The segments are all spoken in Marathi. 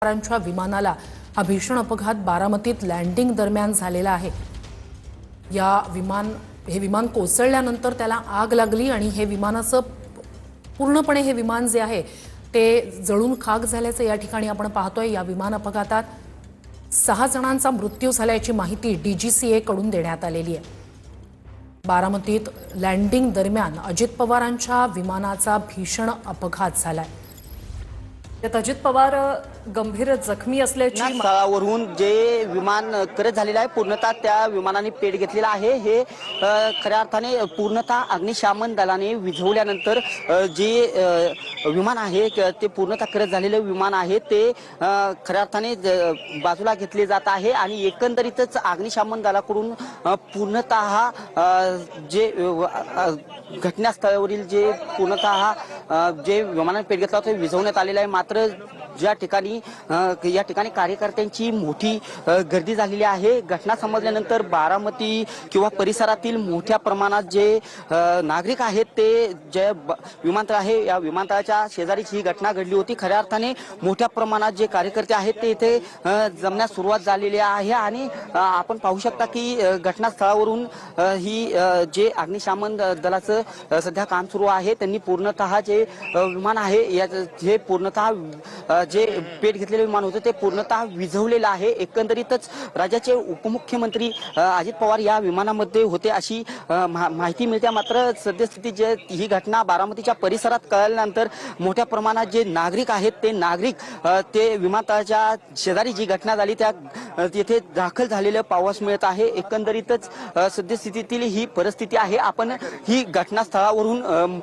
पवारांच्या विमानाला हा भीषण अपघात बारामतीत लँडिंग दरम्यान झालेला आहे। हे विमान कोसळल्यानंतर त्याला आग लागली आणि हे विमानाचं पूर्णपणे हे विमान जे आहे ते जळून खाक झाल्याचं या ठिकाणी आपण पाहतोय। या विमान अपघातात 6 जणांचा मृत्यू झाल्याची माहिती डीजीसीए कडून देण्यात आलेली आहे। बारामतीत लँडिंग दरम्यान अजित पवारांच्या विमानाचा भीषण अपघात झालाय। त्यात अजित पवार गंभीर जखमी असल्याची स्थळावरून जे विमान करत झालेलं आहे पूर्णतः त्या विमानाने पेट घेतलेला आहे। हे खऱ्या अर्थाने पूर्णतः अग्निशमन दलाने विझवल्यानंतर जे विमान आहे ते पूर्णतः करत झालेलं विमान आहे ते खऱ्या अर्थाने बाजूला घेतले जात आहे आणि एकंदरीतच अग्निशमन दलाकडून पूर्णतः जे घटनास्थळावरील जे पूर्णतः जे विमानाने पेट घेतला ते विझवण्यात आलेलं आहे। मात्र या ठिकाणी कार्यकर्त्यांची मोठी गर्दी झालेली आहे। घटना समजल्यानंतर बारामती किंवा परिसरातील मोठ्या प्रमाणात जे नागरिक आहेत ते जे विमानतळ आहे या विमानतळाच्या शेजारीच ही घटना घडली होती। खऱ्या अर्थाने मोठ्या प्रमाणात जे कार्यकर्ते आहेत ते इथे जमण्यास सुरुवात झालेली आहे आणि आपण पाहू शकता की घटनास्थळावरून ही जे अग्निशमन दलाचं सध्या काम सुरू आहे त्यांनी पूर्णतः जे विमान आहे हे पूर्णतः जे पेट घेतलेले विमान होते ते पूर्णतः विझवलेलं आहे। एकंदरीतच राज्याचे उपमुख्यमंत्री अजित पवार या विमानामध्ये होते अशी माहिती मिळते। मात्र सद्यस्थिती जे ही घटना बारामतीच्या परिसरात कळल्यानंतर मोठ्या प्रमाणात जे नागरिक आहेत ते नागरिक ते विमानतळाच्या शेजारी जी घटना झाली त्या तिथे दाखल झालेलं पाहावयास मिळत आहे। एकंदरीतच सद्यस्थितीतील ही परिस्थिती आहे। आपण ही घटनास्थळावरून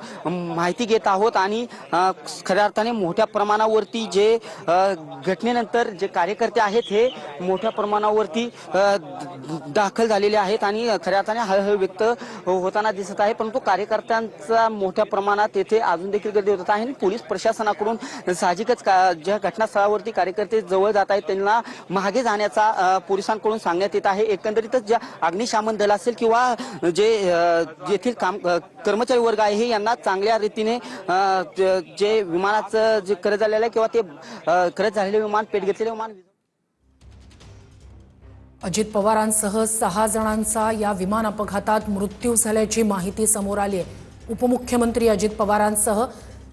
माहिती घेत आहोत आणि खऱ्या अर्थाने मोठ्या प्रमाणावरती जे घटनेनंतर जे कार्यकर्ते आहेत हे मोठ्या प्रमाणावरती दाखल झालेले आहेत आणि खऱ्या अर्थाने हळहळ व्यक्त होताना दिसत आहे। परंतु कार्यकर्त्यांचा मोठ्या प्रमाणात येथे अजून देखील गर्दी होत आहे आणि पोलीस प्रशासनाकडून साहजिकच ज्या घटनास्थळावरती कार्यकर्ते जवळ जात आहेत त्यांना मागे जाण्याचा पोलिसांकडून सांगण्यात येत आहे। एकंदरीतच ज्या अग्निशमन दल असेल किंवा जे येथील कर्मचारी वर्ग आहे यांना चांगल्या रीतीने जे विमानाचं जे करत झालेलं आहे किंवा ते करत झालेले विमान पेट घेतलेले विमान अजित पवारांसह 6 जणांचा या विमान अपघातात मृत्यू झाल्याची माहिती समोर आली आहे। उपमुख्यमंत्री अजित पवारांसह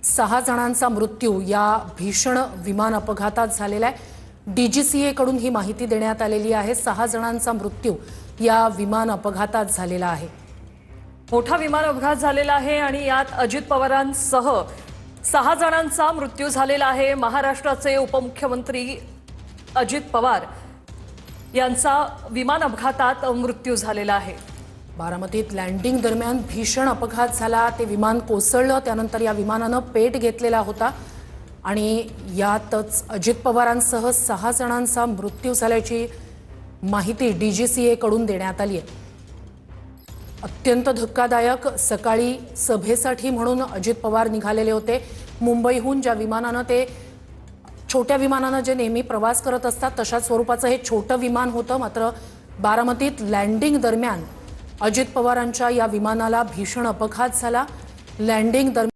6 जणांचा मृत्यू या भीषण विमान अपघातात झालेला आहे। डीजीसीए कडून ही माहिती देण्यात आलेली आहे। 6 जणांचा मृत्यू या विमान अपघातात झालेला आहे। मोठा विमान अपघात झालेला आहे आणि यात अजित पवारांसह 6 जणांचा मृत्यू झालेला आहे। महाराष्ट्राचे उपमुख्यमंत्री अजित पवार यांचा विमान अपघातात मृत्यू झालेला आहे। बारामतीत लँडिंग दरम्यान भीषण अपघात झाला। ते विमान कोसळलं त्यानंतर या विमानानं पेट घेतलेला होता आणि यातच अजित पवारांसह 6 जणांचा मृत्यू झाल्याची माहिती डीजीसीए कडून देण्यात आली आहे। अत्यंत धक्कादायक। सकाळी सभेसाठी म्हणून अजित पवार निघालेले होते मुंबईहून। ज्या विमानानं ते छोट्या विमानानं जे नेहमी प्रवास करत असतात तशाच स्वरूपाचं हे छोटं विमान होतं। मात्र बारामतीत लँडिंग दरम्यान अजित पवारांच्या या विमानाला भीषण अपघात झाला। लँडिंग दरम्यान